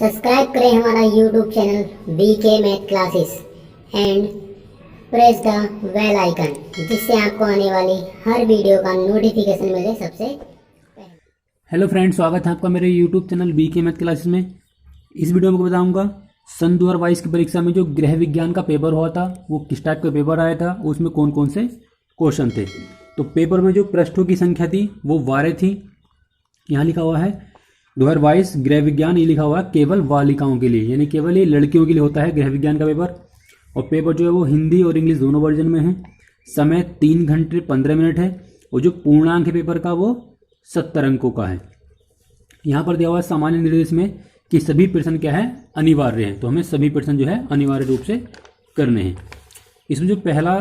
Subscribe करें हमारा YouTube channel VK math classes and press the bell icon, जिससे आपको आने वाली हर वीडियो का नोटिफिकेशन मिले सबसे पहले। हेलो फ्रेंड्स, स्वागत है आपका मेरे YouTube channel VK math classes में। इस वीडियो में आपको बताऊंगा सन 2022 की परीक्षा में जो गृह विज्ञान का पेपर हुआ था वो किस टाइप का पेपर आया था, उसमें कौन कौन से क्वेश्चन थे। तो पेपर में जो पृष्ठों की संख्या थी वो 12 थी। यहाँ लिखा हुआ है 2022 गृह विज्ञान, ये लिखा हुआ है केवल बालिकाओं के लिए, यानी केवल ये लड़कियों के लिए होता है गृह विज्ञान का पेपर। और पेपर जो है वो हिंदी और इंग्लिश दोनों वर्जन में है। समय 3 घंटे 15 मिनट है और जो पूर्णांक है पेपर का वो 70 अंकों का है। यहाँ पर दिया हुआ है सामान्य निर्देश में कि सभी प्रश्न क्या है, अनिवार्य है। तो हमें सभी प्रश्न जो है अनिवार्य रूप से करने हैं। इसमें जो पहला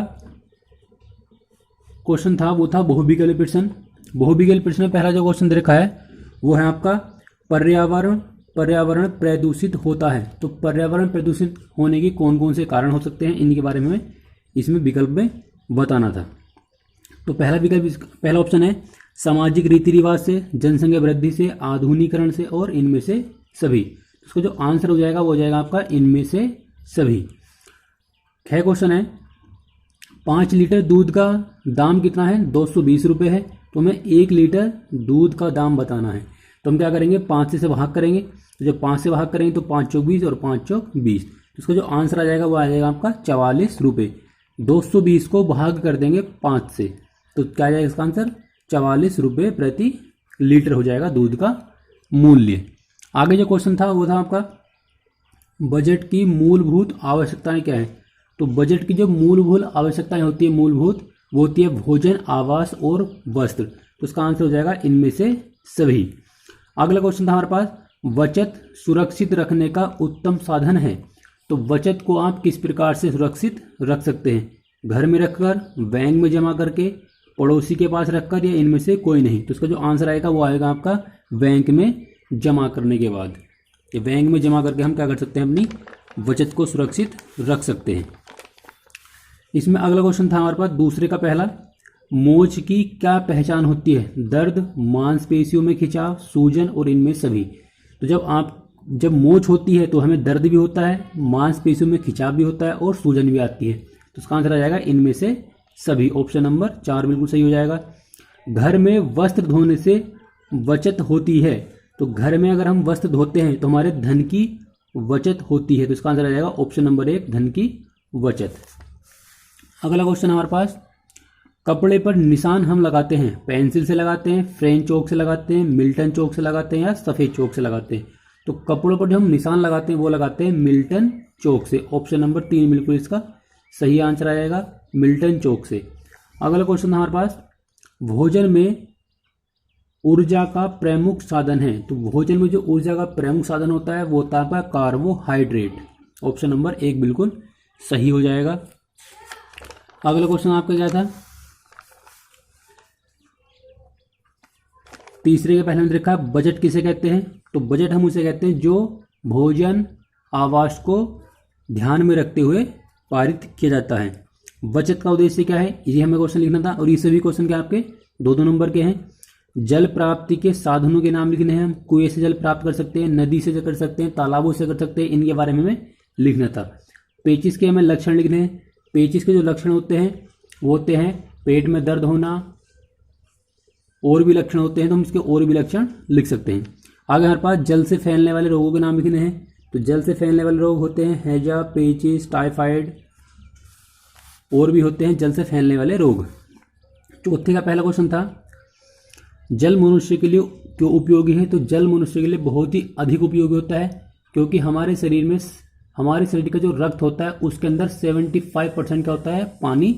क्वेश्चन था वो था बहुविकल्पी प्रश्न। बहुविकल्पी प्रश्न में पहला जो क्वेश्चन दे रखा है वो है आपका पर्यावरण प्रदूषित होता है। तो पर्यावरण प्रदूषित होने के कौन कौन से कारण हो सकते हैं, इनके बारे में हमें इसमें विकल्प में बताना था। तो पहला ऑप्शन है सामाजिक रीति रिवाज से, जनसंख्या वृद्धि से, आधुनिकीकरण से और इनमें से सभी। उसका जो आंसर हो जाएगा वो हो जाएगा आपका इनमें से सभी। ख क्वेश्चन है 5 लीटर दूध का दाम कितना है, 220 रुपये है। तो हमें 1 लीटर दूध का दाम बताना है। तो हम क्या करेंगे, 5 से भाग करेंगे। तो जब 5 से भाग करेंगे तो 5 चौक 20 और 5 चौक 20। तो उसका जो आंसर आ जाएगा वो आ जाएगा आपका 44 रुपये। 220 को भाग कर देंगे 5 से, तो क्या आ जाएगा इसका आंसर 44 रुपये प्रति लीटर हो जाएगा दूध का मूल्य। आगे जो क्वेश्चन था वो था आपका बजट की मूलभूत आवश्यकताएं क्या है। तो बजट की जो मूलभूत आवश्यकताएं होती है, मूलभूत वो होती है भोजन, आवास और वस्त्र। तो उसका आंसर हो जाएगा इनमें से सभी। अगला क्वेश्चन था हमारे पास बचत सुरक्षित रखने का उत्तम साधन है। तो बचत को आप किस प्रकार से सुरक्षित रख सकते हैं, घर में रखकर, बैंक में जमा करके, पड़ोसी के पास रखकर, या इनमें से कोई नहीं। तो उसका जो आंसर आएगा वो आएगा आपका बैंक में जमा करने के बाद। ये बैंक में जमा करके हम क्या कर सकते हैं, अपनी बचत को सुरक्षित रख सकते हैं। इसमें अगला क्वेश्चन था हमारे पास दूसरे का पहला, मोच की क्या पहचान होती है, दर्द, मांसपेशियों में खिंचाव, सूजन और इनमें सभी। तो जब मोच होती है तो हमें दर्द भी होता है, मांसपेशियों में खिंचाव भी होता है और सूजन भी आती है। तो उसका आंसर आ जाएगा इनमें से सभी। ऑप्शन नंबर 4 बिल्कुल सही हो जाएगा। घर में वस्त्र धोने से बचत होती है। तो घर में अगर हम वस्त्र धोते हैं तो हमारे धन की बचत होती है। तो इसका आंसर आ जाएगा ऑप्शन नंबर 1, धन की बचत। अगला क्वेश्चन हमारे पास कपड़े पर निशान हम लगाते हैं, पेंसिल से लगाते हैं, फ्रेंच चौक से लगाते हैं, मिल्टन चौक से लगाते हैं या सफ़ेद चौक से लगाते हैं। तो कपड़ों पर जो हम निशान लगाते हैं वो लगाते हैं मिल्टन चौक से। ऑप्शन नंबर 3 बिल्कुल इसका सही आंसर आ जाएगा, मिल्टन चौक से। अगला क्वेश्चन हमारे पास भोजन में ऊर्जा का प्रमुख साधन है। तो भोजन में जो ऊर्जा का प्रमुख साधन होता है वो होता है कार्बोहाइड्रेट। ऑप्शन नंबर 1 बिल्कुल सही हो जाएगा। अगला क्वेश्चन आपका क्या था, तीसरे के पहले में देखा बजट किसे कहते हैं। तो बजट हम उसे कहते हैं जो भोजन, आवास को ध्यान में रखते हुए पारित किया जाता है। बचत का उद्देश्य क्या है, ये हमें क्वेश्चन लिखना था। और ये सभी क्वेश्चन क्या आपके 2-2 नंबर के हैं। जल प्राप्ति के साधनों के नाम लिखने हैं। हम कुएं से जल प्राप्त कर सकते हैं, नदी से कर सकते हैं, तालाबों से कर सकते हैं, इनके बारे में हमें लिखना था। पेचिस के हमें लक्षण लिखने हैं। पेचिस के जो लक्षण होते हैं वो होते हैं पेट में दर्द होना, और भी लक्षण होते हैं तो हम इसके और भी लक्षण लिख सकते हैं। आगे हमारे पास जल से फैलने वाले रोगों के नाम लिखने हैं। तो जल से फैलने वाले रोग होते हैं हैजा, पेचिस, टाइफाइड, और भी होते हैं जल से फैलने वाले रोग। चौथे का पहला क्वेश्चन था जल मनुष्य के लिए क्यों उपयोगी है। तो जल मनुष्य के लिए बहुत ही अधिक उपयोगी होता है, क्योंकि हमारे शरीर का जो रक्त होता है उसके अंदर 75% का होता है पानी,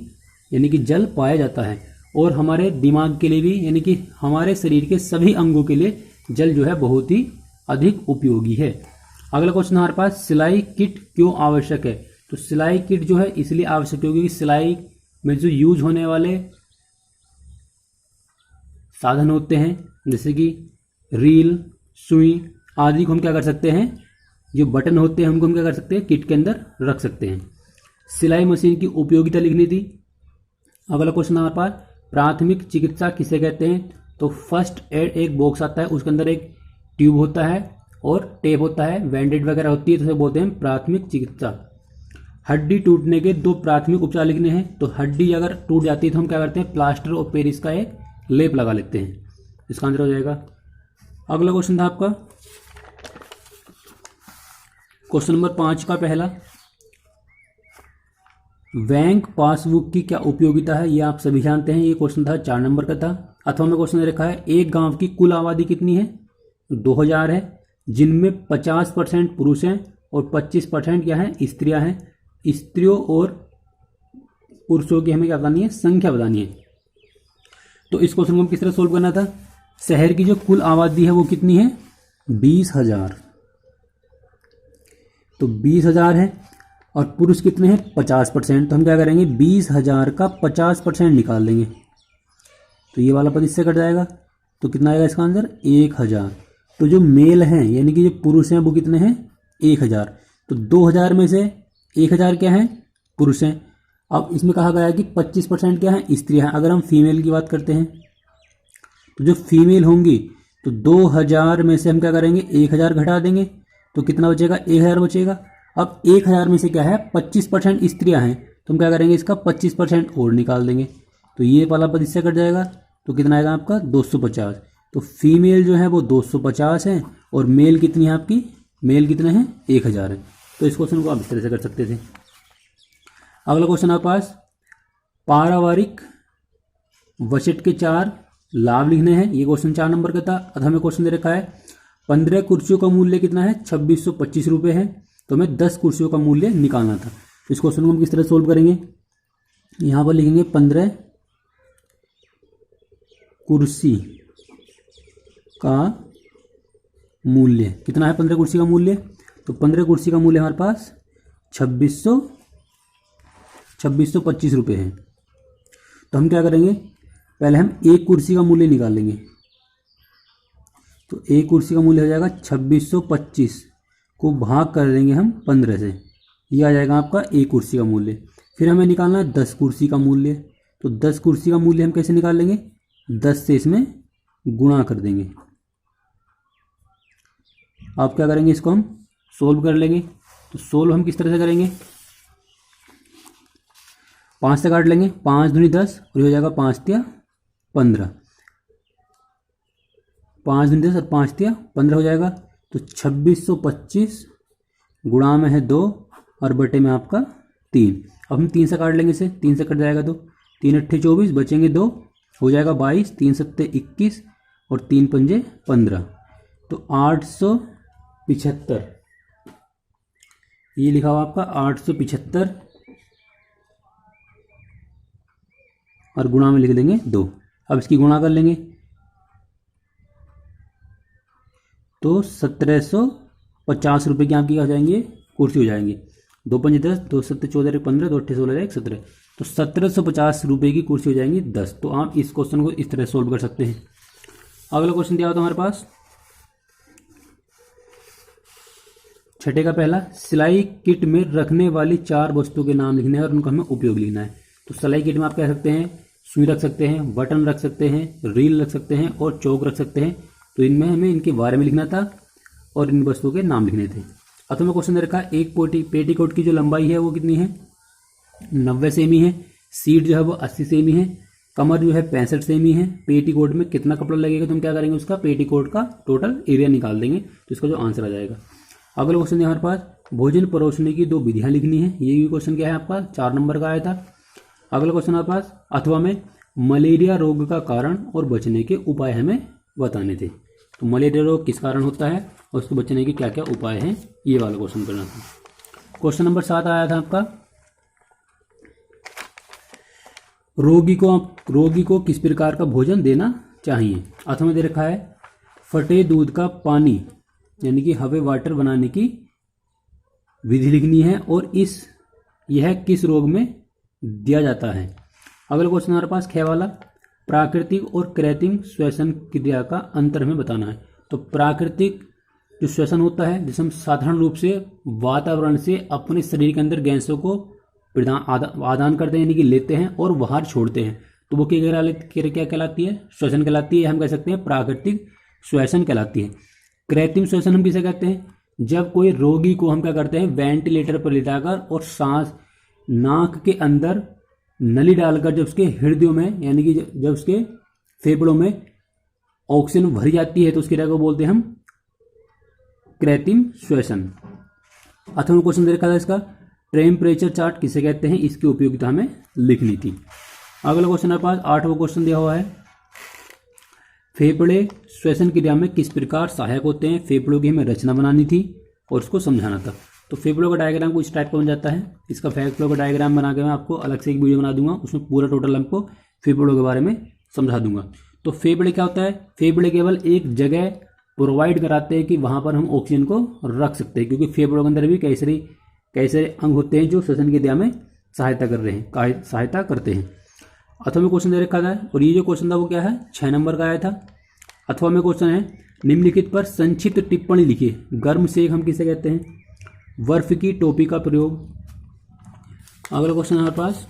यानी कि जल पाया जाता है। और हमारे दिमाग के लिए भी, यानी कि हमारे शरीर के सभी अंगों के लिए जल जो है बहुत ही अधिक उपयोगी है। अगला क्वेश्चन हमारे पास सिलाई किट क्यों आवश्यक है। तो सिलाई किट जो है इसलिए आवश्यक होगी कि सिलाई में जो यूज होने वाले साधन होते हैं जैसे कि रील, सुई आदि को हम क्या कर सकते हैं, जो बटन होते हैं हमको हम क्या कर सकते हैं, किट के अंदर रख सकते हैं। सिलाई मशीन की उपयोगिता लिखनी थी। अगला क्वेश्चन हमारे पास प्राथमिक चिकित्सा किसे कहते हैं। तो फर्स्ट एड एक बॉक्स आता है, उसके अंदर एक ट्यूब होता है और टेप होता है, बैंडेड वगैरह होती है, तो उसे बोलते हैं प्राथमिक चिकित्सा। हड्डी टूटने के 2 प्राथमिक उपचार लिखने हैं, तो हड्डी अगर टूट जाती है तो हम क्या करते हैं, प्लास्टर और पेरिस का एक लेप लगा लेते हैं। इसका आंसर हो जाएगा। अगला क्वेश्चन था आपका क्वेश्चन नंबर 5 का पहला, बैंक पासबुक की क्या उपयोगिता है, ये आप सभी जानते हैं। ये क्वेश्चन था 4 नंबर का था। अथवा में क्वेश्चन दे रखा है, एक गांव की कुल आबादी कितनी है, 2000 है, जिनमें 50% पुरुष हैं और 25% क्या है, स्त्रियां हैं। स्त्रियों और पुरुषों की हमें क्या बतानी है, संख्या बतानी है। तो इस क्वेश्चन को हम किस तरह सोल्व करना था, शहर की जो कुल आबादी है वो कितनी है, 20,000, तो 20,000 है और पुरुष कितने हैं, 50%। तो हम क्या करेंगे, 20,000 का 50% निकाल देंगे, तो ये वाला पद इससे कट जाएगा, तो कितना आएगा इसका आंसर, 1,000। तो जो मेल हैं यानी कि जो पुरुष हैं वो कितने हैं, 1,000। तो 2,000 में से 1,000 क्या है, पुरुष हैं। अब इसमें कहा गया है कि 25% क्या है, स्त्रियां हैं। अगर हम फीमेल की बात करते हैं तो जो फीमेल होंगी तो 2,000 में से हम क्या करेंगे, 1,000 घटा देंगे, तो कितना बचेगा, 1,000 बचेगा। अब 1,000 में से क्या है, 25% स्त्रियां हैं, तो हम क्या करेंगे, इसका 25% और निकाल देंगे, तो ये वाला पद इससे कट जाएगा, तो कितना आएगा आपका, 250। तो फीमेल जो है वो 250 है और मेल कितनी है आपकी, मेल कितने हैं, 1,000 है। तो इस क्वेश्चन को आप इस तरह से कर सकते थे। अगला क्वेश्चन आपके पास, पारिवारिक बजट के 4 लाभ लिखने हैं। ये क्वेश्चन 4 नंबर का था। अतः हमें क्वेश्चन दे रखा है, 15 कुर्सियों का मूल्य कितना है, 2625 रुपये है, तो हमें 10 कुर्सियों का मूल्य निकालना था। इस क्वेश्चन को हम किस तरह सोल्व करेंगे, यहाँ पर लिखेंगे 15 कुर्सी का मूल्य कितना है, 15 कुर्सी का मूल्य, तो 15 कुर्सी का मूल्य हमारे पास 2625 रुपये है। तो हम क्या करेंगे, पहले हम एक कुर्सी का मूल्य निकाल लेंगे, तो एक कुर्सी का मूल्य हो जाएगा 2625 को भाग कर देंगे हम 15 से, ये आ जाएगा आपका एक कुर्सी का मूल्य। फिर हमें निकालना है 10 कुर्सी का मूल्य, तो 10 कुर्सी का मूल्य हम कैसे निकाल लेंगे, 10 से इसमें गुणा कर देंगे। आप क्या करेंगे, इसको हम सोल्व कर लेंगे। तो सोल्व हम किस तरह से करेंगे, 5 से काट लेंगे, 5 दूनी 10 और ये हो जाएगा 5 तिया 15, 5 दूनी 10 और 5 तिया 15 हो जाएगा। तो 2625 गुणा में है 2 और बटे में आपका 3। अब हम 3 से काट लेंगे, इसे 3 से कट जाएगा तो 3 अट्ठे 24, बचेंगे 2, हो जाएगा 22, 3 सत्ते 21 और 3 पंजे 15, तो 875, ये लिखा हुआ आपका 875 और गुणा में लिख देंगे 2। अब इसकी गुणा कर लेंगे तो 1750 रुपये की आपकी हो जाएंगे, कुर्सी हो जाएंगी। 2 पंजे 10, 2 सत्ते 14, 15, 2 अट्ठे 16, 17, तो 1750 रुपये की कुर्सी हो जाएंगी 10। तो आप इस क्वेश्चन को इस तरह सोल्व कर सकते हैं। अगला क्वेश्चन दिया होता है हमारे पास, 6 का पहला, सिलाई किट में रखने वाली 4 वस्तुओं के नाम लिखने हैं और उनका हमें उपयोग लिखना है। तो सिलाई किट में आप कह सकते हैं, सुई रख सकते हैं, बटन रख सकते हैं, रील रख सकते हैं और चौक रख सकते हैं। तो इनमें हमें इनके बारे में लिखना था और इन वस्तुओं के नाम लिखने थे। अब तो मैं क्वेश्चन दे रखा है, एक पेटीकोट की जो लंबाई है वो कितनी है, 90 सेमी है, सीट जो है वो 80 सेमी है, कमर जो है 65 सेमी है, पेटीकोट में कितना कपड़ा लगेगा, तो हम क्या करेंगे, उसका पेटीकोट का टोटल एरिया निकाल देंगे, तो इसका जो आंसर आ जाएगा। अगला क्वेश्चन है हमारे पास, भोजन परोसने की 2 विधियां लिखनी है। ये भी क्वेश्चन क्या है आपका, 4 नंबर का आया था। अगला क्वेश्चन हमारे पास, अथवा में मलेरिया रोग का कारण और बचने के उपाय हमें बताने थे। तो मलेरिया रोग किस कारण होता है और उसको बचने के क्या क्या उपाय हैं, ये वाला क्वेश्चन करना था। क्वेश्चन नंबर 7 आया था आपका, रोगी को किस प्रकार का भोजन देना चाहिए। अथवा में दे रखा है, फटे दूध का पानी यानी कि हवे वाटर बनाने की विधि लिखनी है और यह किस रोग में दिया जाता है। अगला क्वेश्चन हमारे पास 6 वाला, प्राकृतिक और कृत्रिम श्वसन क्रिया का अंतर हमें बताना है। तो प्राकृतिक जो श्वसन होता है, जिसे हम साधारण रूप से वातावरण से अपने शरीर के अंदर गैसों को आदान करते हैं यानी कि लेते हैं और बाहर छोड़ते हैं, तो वो क्या कहलाती है, श्वसन कहलाती है। हम कह सकते हैं प्राकृतिक श्वसन कहलाती है। कृत्रिम श्वसन हम किसे कहते हैं? जब कोई रोगी को हम क्या करते हैं, वेंटिलेटर पर लिटाकर और सांस नाक के अंदर नली डालकर जब उसके हृदयों में यानी कि जब उसके फेफड़ों में ऑक्सीजन भरी जाती है तो उसकी क्रिया को बोलते हैं हम कृत्रिम श्वसन। 8वां क्वेश्चन दे रखा था इसका, टेम्परेचर चार्ट किसे कहते हैं? इसकी उपयोगिता हमें लिखनी थी। अगला क्वेश्चन हमारे पास 8वां क्वेश्चन दिया हुआ है, फेफड़े श्वसन क्रिया में किस प्रकार सहायक होते हैं? फेफड़ों की हमें रचना बनानी थी और उसको समझाना था। तो फेफड़ों का डायग्राम कुछ टाइप का बन जाता है। इसका फेफड़ों का डायग्राम बना के मैं आपको अलग से एक वीडियो बना दूंगा, उसमें पूरा टोटल हमको फेफड़ों के बारे में समझा दूंगा। तो फेफड़े क्या होता है? फेफड़े केवल एक जगह प्रोवाइड कराते हैं कि वहाँ पर हम ऑक्सीजन को रख सकते हैं, क्योंकि फेफड़ों के अंदर भी कई सारे अंग होते हैं जो श्वसन की क्रिया में सहायता करते हैं। 8वां क्वेश्चन दे रखा था और ये जो क्वेश्चन था वो क्या है, 6 नंबर का आया था। 8वां क्वेश्चन है, निम्नलिखित पर संक्षिप्त टिप्पणी लिखिए। गर्म सेक हम किसे कहते हैं? बर्फ की टोपी का प्रयोग। अगला क्वेश्चन हमारे पास,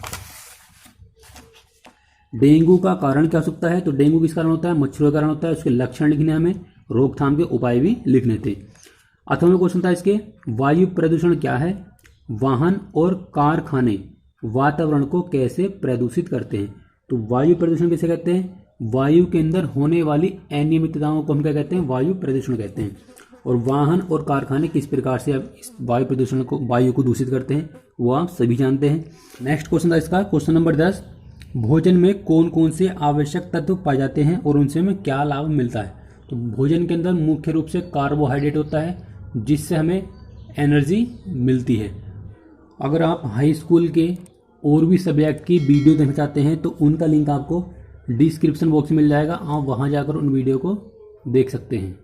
डेंगू का कारण क्या हो सकता है? तो डेंगू किस कारण होता है? मच्छरों के कारण होता है। उसके लक्षण लिखने, हमें रोकथाम के उपाय भी लिखने थे। 8वां क्वेश्चन था इसके, वायु प्रदूषण क्या है? वाहन और कारखाने वातावरण को कैसे प्रदूषित करते हैं? तो वायु प्रदूषण किसे कहते हैं? वायु के अंदर होने वाली अनियमितताओं को हम क्या कहते हैं? वायु प्रदूषण कहते हैं। और वाहन और कारखाने किस प्रकार से अब इस वायु को दूषित करते हैं वो आप सभी जानते हैं। नेक्स्ट क्वेश्चन था इसका, क्वेश्चन नंबर 10, भोजन में कौन कौन से आवश्यक तत्व पाए जाते हैं और उनसे हमें क्या लाभ मिलता है? तो भोजन के अंदर मुख्य रूप से कार्बोहाइड्रेट होता है जिससे हमें एनर्जी मिलती है। अगर आप हाई स्कूल के और भी सब्जेक्ट की वीडियो देखना चाहते हैं तो उनका लिंक आपको डिस्क्रिप्शन बॉक्स में मिल जाएगा, आप वहां जाकर उन वीडियो को देख सकते हैं।